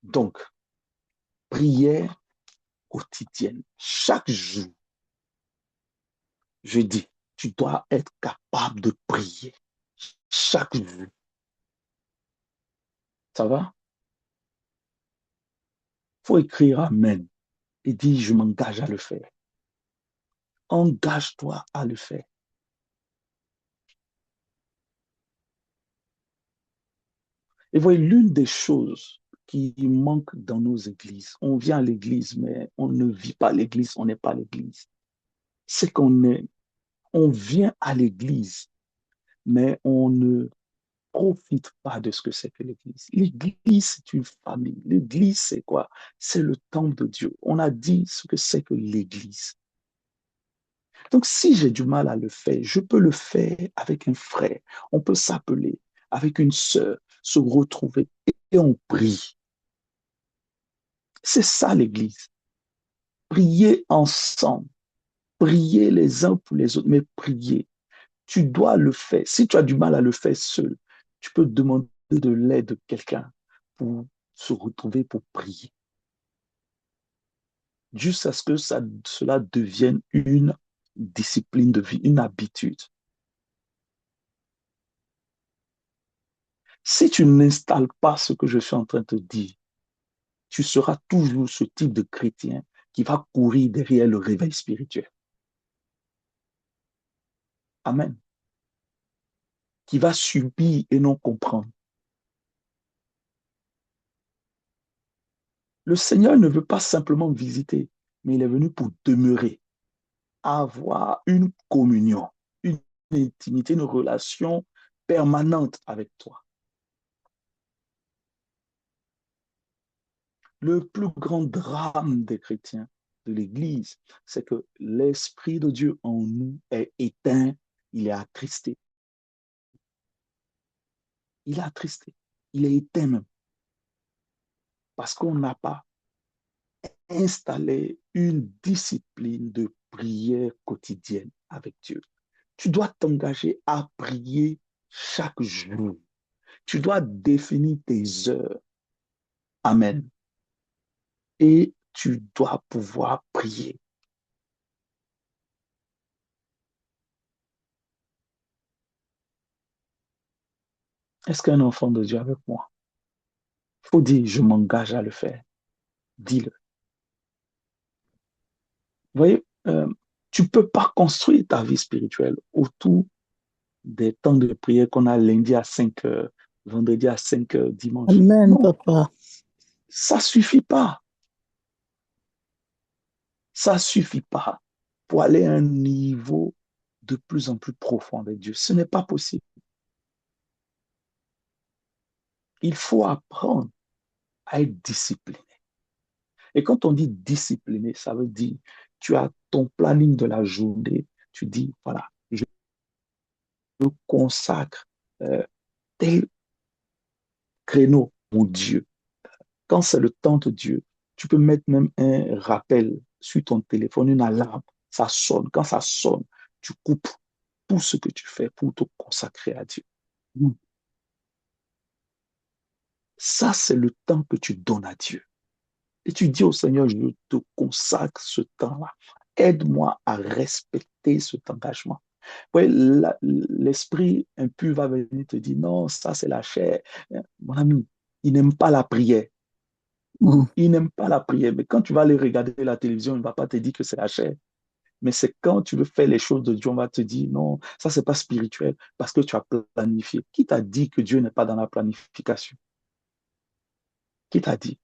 Donc, prière quotidienne. Chaque jour, je dis, tu dois être capable de prier. Chaque jour. Ça va? Il faut écrire Amen et dire, je m'engage à le faire. Engage-toi à le faire. Et voyez, l'une des choses qui manque dans nos églises, on vient à l'église, mais on ne vit pas l'église, on n'est pas l'église. C'est on vient à l'église, mais on ne profite pas de ce que c'est que l'église. L'église, c'est une famille. L'église, c'est quoi? C'est le temple de Dieu. On a dit ce que c'est que l'église. Donc, si j'ai du mal à le faire, je peux le faire avec un frère. On peut s'appeler avec une sœur, se retrouver et on prie. C'est ça l'église. Prier ensemble. Prier les uns pour les autres, mais prier. Tu dois le faire. Si tu as du mal à le faire seul, tu peux demander de l'aide de quelqu'un pour se retrouver pour prier. Jusqu'à ce que cela devienne une discipline de vie, une habitude. Si tu n'installes pas ce que je suis en train de te dire, tu seras toujours ce type de chrétien qui va courir derrière le réveil spirituel. Amen. Qui va subir et non comprendre. Le Seigneur ne veut pas simplement visiter, mais il est venu pour demeurer, avoir une communion, une intimité, une relation permanente avec toi. Le plus grand drame des chrétiens de l'Église, c'est que l'Esprit de Dieu en nous est éteint, il est attristé. Il est attristé, il est éteint même. parce qu'on n'a pas installé une discipline de prière quotidienne avec Dieu. Tu dois t'engager à prier chaque jour. Tu dois définir tes heures. Amen. Et tu dois pouvoir prier. Est-ce qu'un enfant de Dieu avec moi? Il faut dire, je m'engage à le faire. Dis-le. Vous voyez, tu ne peux pas construire ta vie spirituelle autour des temps de prière qu'on a lundi à 5 heures, vendredi à 5 heures, dimanche. Amen, Non, papa. ça ne suffit pas. Ça ne suffit pas pour aller à un niveau de plus en plus profond avec Dieu. Ce n'est pas possible. Il faut apprendre à être discipliné. Et quand on dit discipliné, ça veut dire tu as ton planning de la journée, tu dis, voilà, je consacre tel créneau pour Dieu. Quand c'est le temps de Dieu, tu peux mettre même un rappel sur ton téléphone, une alarme, ça sonne. Quand ça sonne, tu coupes tout ce que tu fais pour te consacrer à Dieu. Ça, c'est le temps que tu donnes à Dieu. Et tu dis au Seigneur, je te consacre ce temps-là. Aide-moi à respecter cet engagement. Ouais, l'esprit impur va venir te dire, non, ça c'est la chair. Mon ami, il n'aime pas la prière. Il n'aime pas la prière. Mais quand tu vas aller regarder la télévision, il ne va pas te dire que c'est la chair. Mais c'est quand tu veux faire les choses de Dieu, on va te dire, non, ça c'est pas spirituel parce que tu as planifié. Qui t'a dit que Dieu n'est pas dans la planification? Qui t'a dit?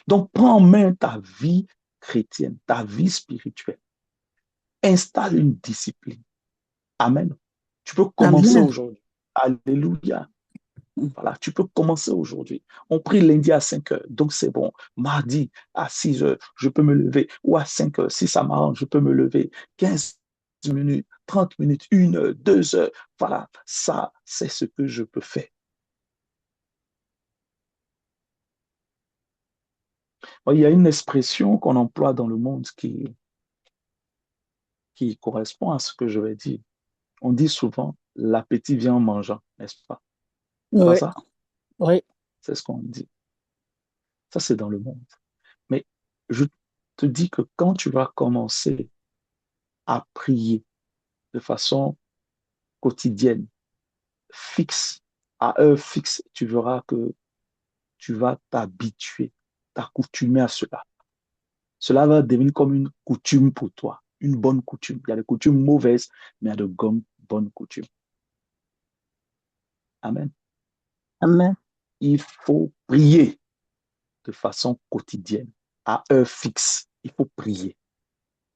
Donc, prends en main ta vie chrétienne, ta vie spirituelle. Installe une discipline. Amen. Tu peux commencer Amen. aujourd'hui. Alléluia. Voilà, tu peux commencer aujourd'hui. On prie lundi à 5 heures, donc c'est bon. Mardi à 6 heures, je peux me lever. Ou à 5 heures, si ça m'arrange, je peux me lever. 15 minutes, 30 minutes, 1 heure, 2 heures. Voilà, ça, c'est ce que je peux faire. Il y a une expression qu'on emploie dans le monde qui correspond à ce que je vais dire. On dit souvent, l'appétit vient en mangeant, n'est-ce pas? C'est pas Oui, ça? oui. C'est ce qu'on dit. Ça, c'est dans le monde. Mais je te dis que quand tu vas commencer à prier de façon quotidienne, fixe, à heure fixe, tu verras que tu vas t'habituer, t'accoutumer à cela. Cela va devenir comme une coutume pour toi, une bonne coutume. Il y a des coutumes mauvaises, mais il y a de bonnes coutumes. Amen. Amen. Il faut prier de façon quotidienne, à heure fixe. Il faut prier.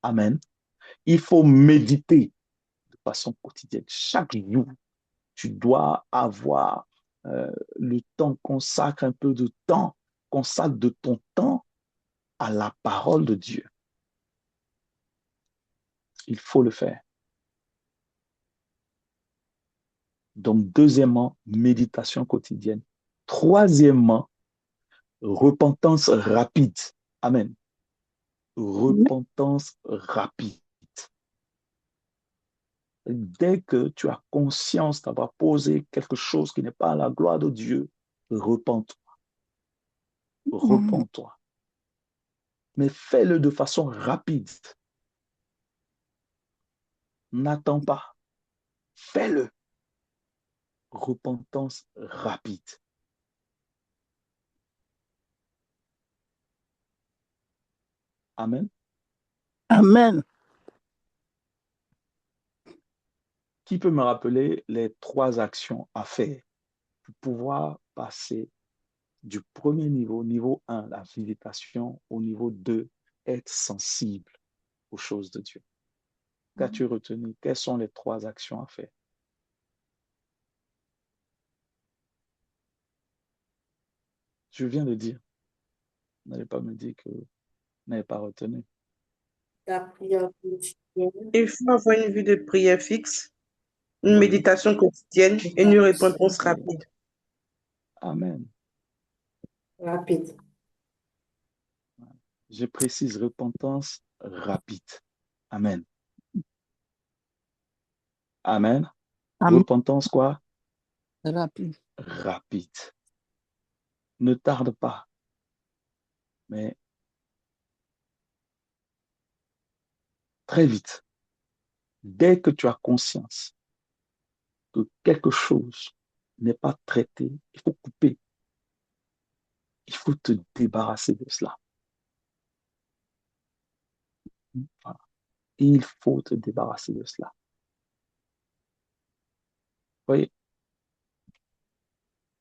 Amen. Il faut méditer de façon quotidienne. Chaque jour, tu dois avoir le temps, consacre un peu de temps, consacre de ton temps à la parole de Dieu. Il faut le faire. Donc, deuxièmement, méditation quotidienne. Troisièmement, repentance rapide. Amen. Repentance rapide. Dès que tu as conscience d'avoir posé quelque chose qui n'est pas à la gloire de Dieu, repens-toi. Repens-toi. Mais fais-le de façon rapide. N'attends pas. Fais-le. Repentance rapide. Amen. Amen. Qui peut me rappeler les 3 actions à faire pour pouvoir passer du premier niveau, niveau 1, la visitation, au niveau 2, être sensible aux choses de Dieu? Qu'as-tu retenu? Quelles sont les 3 actions à faire? Je viens de dire. Vous n'allez pas me dire que vous n'avez pas retenu. La prière quotidienne. Il faut avoir une vie de prière fixe, une Oui. méditation quotidienne et une réponse rapide. Amen. Rapide. Je précise repentance rapide. Amen. Amen. Amen. Repentance quoi? Rapide. Rapide. Ne tarde pas, mais très vite. Dès que tu as conscience que quelque chose n'est pas traité, il faut couper. Il faut te débarrasser de cela. Voilà. Il faut te débarrasser de cela. Vous voyez,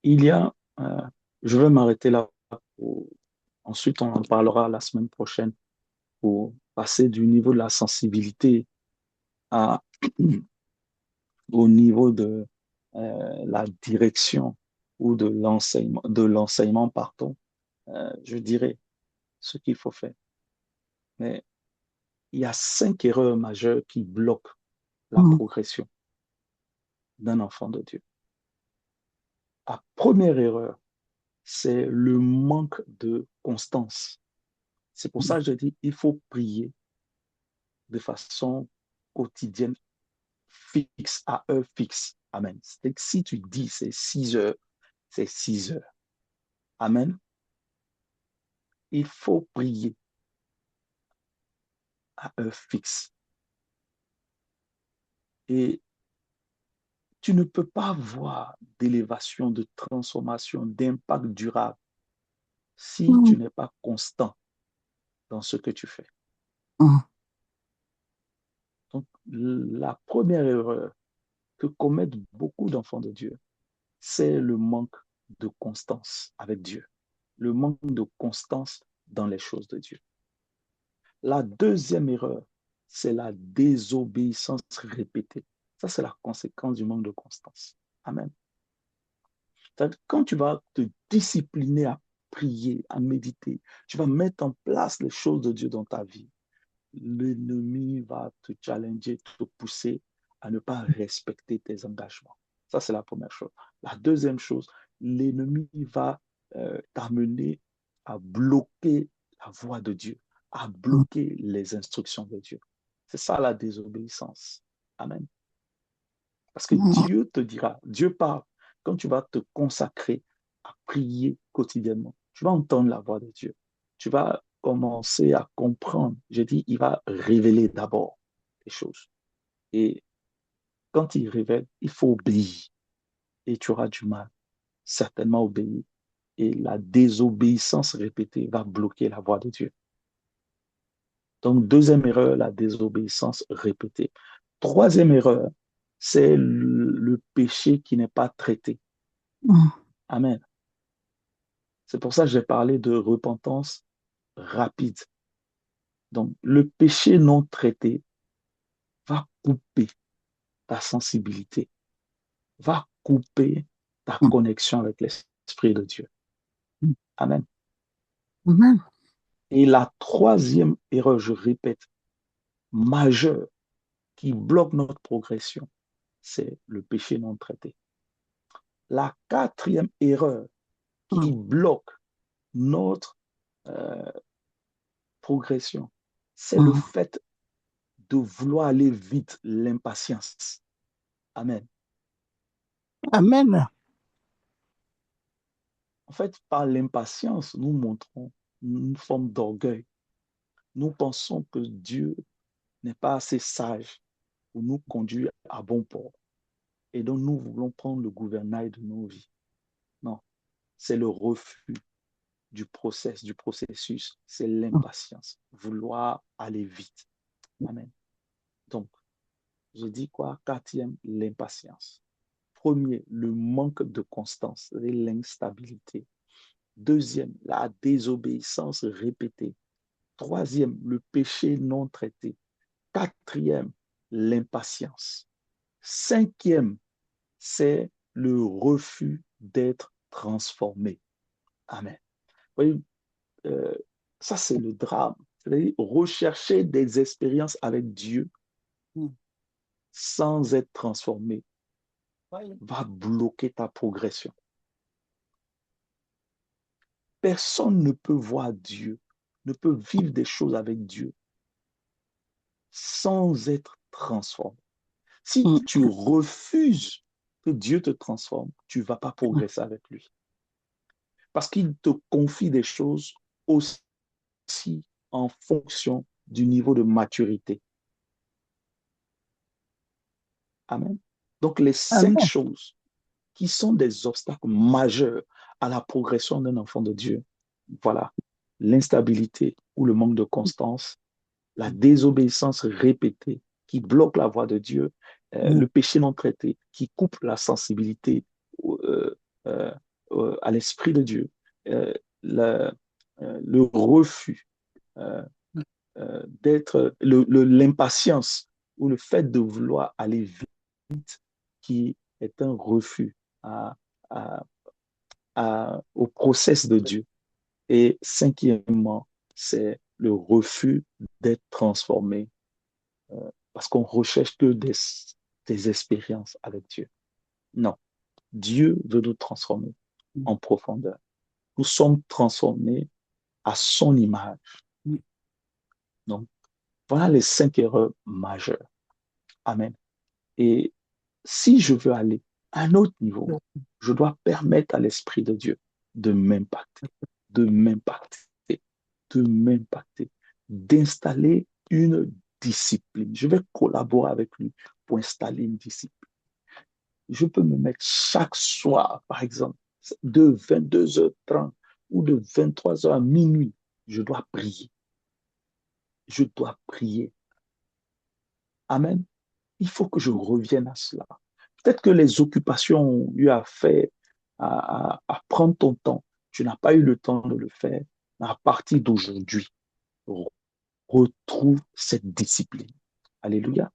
il y a, je vais m'arrêter là. Ensuite, on en parlera la semaine prochaine pour passer du niveau de la sensibilité à, au niveau de la direction ou de l'enseignement, pardon. Je dirais ce qu'il faut faire. Mais il y a 5 erreurs majeures qui bloquent la Mm. progression d'un enfant de Dieu. La première erreur, c'est le manque de constance. C'est pour ça que je dis il faut prier de façon quotidienne, fixe, à heure fixe. Amen. C'est que si tu dis c'est 6 heures, c'est 6 heures. Amen. Il faut prier à heure fixe. Et tu ne peux pas voir d'élévation, de transformation, d'impact durable si Mm. tu n'es pas constant dans ce que tu fais. Mm. Donc, la première erreur que commettent beaucoup d'enfants de Dieu, c'est le manque de constance avec Dieu, le manque de constance dans les choses de Dieu. La deuxième erreur, c'est la désobéissance répétée. Ça, c'est la conséquence du manque de constance. Amen. Quand tu vas te discipliner à prier, à méditer, tu vas mettre en place les choses de Dieu dans ta vie. L'ennemi va te challenger, te pousser à ne pas respecter tes engagements. Ça, c'est la première chose. La deuxième chose, l'ennemi va t'amener à bloquer la voie de Dieu, à bloquer les instructions de Dieu. C'est ça la désobéissance. Amen. Parce que Mm. Dieu te dira, Dieu parle, quand tu vas te consacrer à prier quotidiennement, tu vas entendre la voix de Dieu. Tu vas commencer à comprendre. Je dis, il va révéler d'abord les choses. Et quand il révèle, il faut obéir. Et tu auras du mal, certainement obéir. Et la désobéissance répétée va bloquer la voix de Dieu. Donc, deuxième erreur, la désobéissance répétée. Troisième erreur, c'est le péché qui n'est pas traité. Mm. Amen. C'est pour ça que j'ai parlé de repentance rapide. Donc, le péché non traité va couper ta sensibilité, va couper ta Mm. connexion avec l'Esprit de Dieu. Amen. Amen. Et la troisième erreur, je répète, majeure, qui bloque notre progression, c'est le péché non traité. La quatrième erreur qui Mm. bloque notre euh, progression, c'est le Mm. fait de vouloir aller vite, l'impatience. Amen. Amen. En fait, par l'impatience, nous montrons une forme d'orgueil. Nous pensons que Dieu n'est pas assez sage pour nous conduire à bon port. Et donc, nous voulons prendre le gouvernail de nos vies. Non, c'est le refus du processus. C'est Mm. l'impatience. Vouloir aller vite. Amen. Donc, je dis quoi? Quatrième, l'impatience. Premier, le manque de constance et l'instabilité. Deuxième, la désobéissance répétée. Troisième, le péché non traité. Quatrième, l'impatience. Cinquième, c'est le refus d'être transformé. Amen. Vous voyez, euh, ça c'est le drame. C'est-à-dire rechercher des expériences avec Dieu Mm. sans être transformé Oui. va bloquer ta progression. personne ne peut voir Dieu, ne peut vivre des choses avec Dieu sans être transformé. Si tu refuses que Dieu te transforme, tu ne vas pas progresser avec lui. Parce qu'il te confie des choses aussi en fonction du niveau de maturité. Amen. Donc, les 5 choses qui sont des obstacles majeurs à la progression d'un enfant de Dieu, voilà, l'instabilité ou le manque de constance, la désobéissance répétée qui bloque la voie de Dieu, le péché non traité qui coupe la sensibilité euh, euh, à l'Esprit de Dieu, le refus d'être, l'impatience ou le fait de vouloir aller vite qui est un refus à, à, au process de Dieu. Et cinquièmement, c'est le refus d'être transformé parce qu'on recherche que des expériences avec Dieu. Non, Dieu veut nous transformer en profondeur. Nous sommes transformés à son image. Donc, voilà les 5 erreurs majeures. Amen. Et si je veux aller à un autre niveau, je dois permettre à l'Esprit de Dieu de m'impacter, de m'impacter, de m'impacter, d'installer une discipline. Je vais collaborer avec lui pour installer une discipline. Je peux me mettre chaque soir, par exemple, de 22h30 ou de 23h à minuit, je dois prier. Je dois prier. Amen. Il faut que je revienne à cela. Peut-être que les occupations ont eu à faire, à prendre ton temps. Tu n'as pas eu le temps de le faire. Mais à partir d'aujourd'hui, retrouve cette discipline. Alléluia.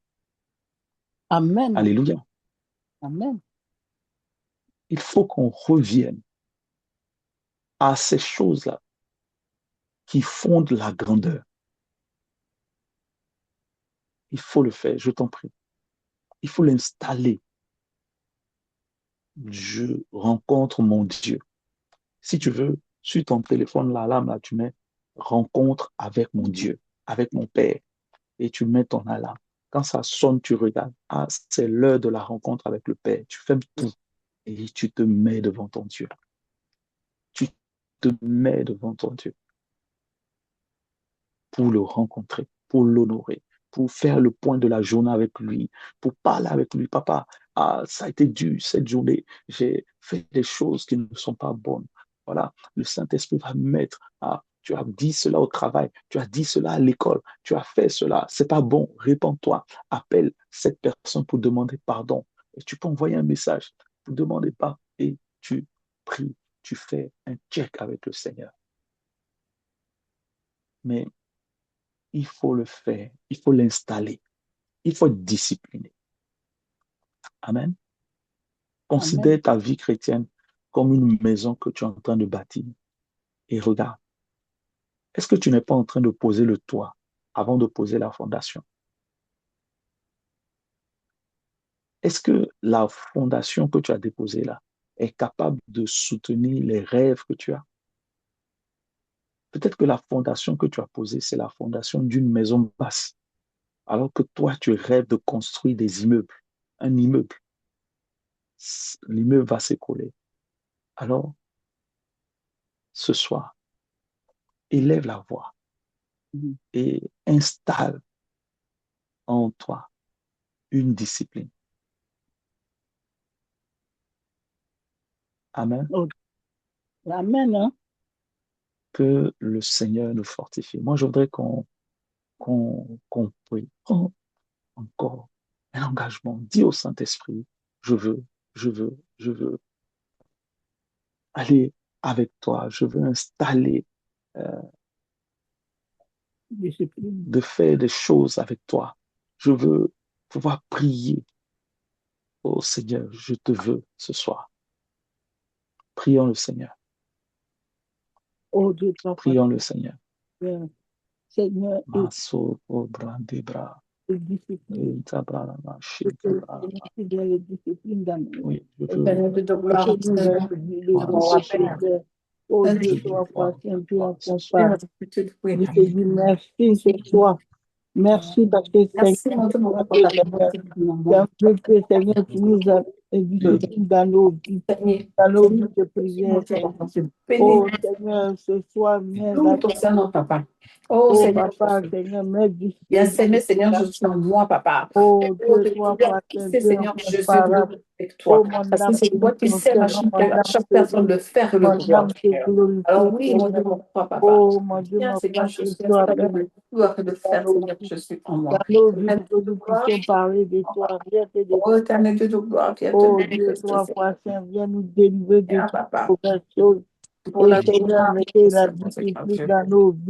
Amen. Alléluia. Amen. Il faut qu'on revienne à ces choses-là qui fondent la grandeur. Il faut le faire, je t'en prie. Il faut l'installer. Je rencontre mon Dieu. Si tu veux, sur ton téléphone, l'alarme, là, tu mets rencontre avec mon Dieu, avec mon Père, et tu mets ton alarme. Quand ça sonne, tu regardes. Ah, c'est l'heure de la rencontre avec le Père. Tu fermes tout et tu te mets devant ton Dieu. Tu te mets devant ton Dieu pour le rencontrer, pour l'honorer, pour faire le point de la journée avec lui, pour parler avec lui. Papa, ah, ça a été dur cette journée. J'ai fait des choses qui ne sont pas bonnes. Voilà, le Saint-Esprit va me mettre. Ah, tu as dit cela au travail, tu as dit cela à l'école, tu as fait cela, c'est pas bon, répands-toi, appelle cette personne pour demander pardon. Et tu peux envoyer un message pour demander pardon et tu pries, tu fais un check avec le Seigneur. Mais il faut le faire, il faut l'installer, il faut être discipliné. Amen. Considère Amen. ta vie chrétienne comme une maison que tu es en train de bâtir. Et regarde, est-ce que tu n'es pas en train de poser le toit avant de poser la fondation? Est-ce que la fondation que tu as déposée là est capable de soutenir les rêves que tu as? Peut-être que la fondation que tu as posée, c'est la fondation d'une maison basse, alors que toi, tu rêves de construire des immeubles, un immeuble. L'immeuble va s'écrouler. Alors, ce soir, élève la voix et installe en toi une discipline. Amen. Oh, Amen. Hein? Que le Seigneur nous fortifie. Moi, je voudrais qu'on prie. Prends encore un engagement. Dis au Saint-Esprit, je veux, je veux aller avec toi. Je veux installer, Discipline. de faire des choses avec toi. Je veux pouvoir prier. Oh Seigneur, je te veux ce soir. Prions le Seigneur. Oh Dieu, papa, Prions le Seigneur. Seigneur, Maso Brandebra. discipline. Oui, Je te remercie de la discipline dans je Le veux. Père de gloire, le Oh Merci. Dieu, trois fois Saint, Dieu en ton Père, Père. je te prie. Je te dis merci ce soir. Merci parce que Merci, Seigneur, mon Dieu, mon toi papa, qui es Seigneur, tu as fait que Seigneur, tu nous as édifiés dans nos vies de prière, Seigneur. Oh Seigneur, ce soir, mets la papa. Oh Oh Seigneur, Papa, Seigneur, mets du bien Seigneur, Seigneur, je suis en moi, papa. Oh Oh, Dieu, de trois pouvoir fois Saint, fixer, Dieu Seigneur, je suis incomparable. avec toi. Oh mon Parce que âme, c'est toi qui sais à chaque personne de faire le mon pouvoir âme du te Seigneur. glorifie, Alors oui, mon Dieu, Seigneur. mon papa. Oh mon Dieu, Bien, mon Seigneur, Père, je ce suis soir, installé de le pouvoir de faire, Seigneur, je suis en moi. dans nos vies, Éternel que Dieu de nous gloire, puissions parler de toi, rien que de toi. oh éternel Dieu de gloire, viens te Oh Dieu, manifester, trois Seigneur. fois Saint, viens nous délivrer de Viens, toutes papa, mauvaises choses. pour Et la Seigneur, gloire, mettez la Seigneur discipline Dieu. dans nos vies.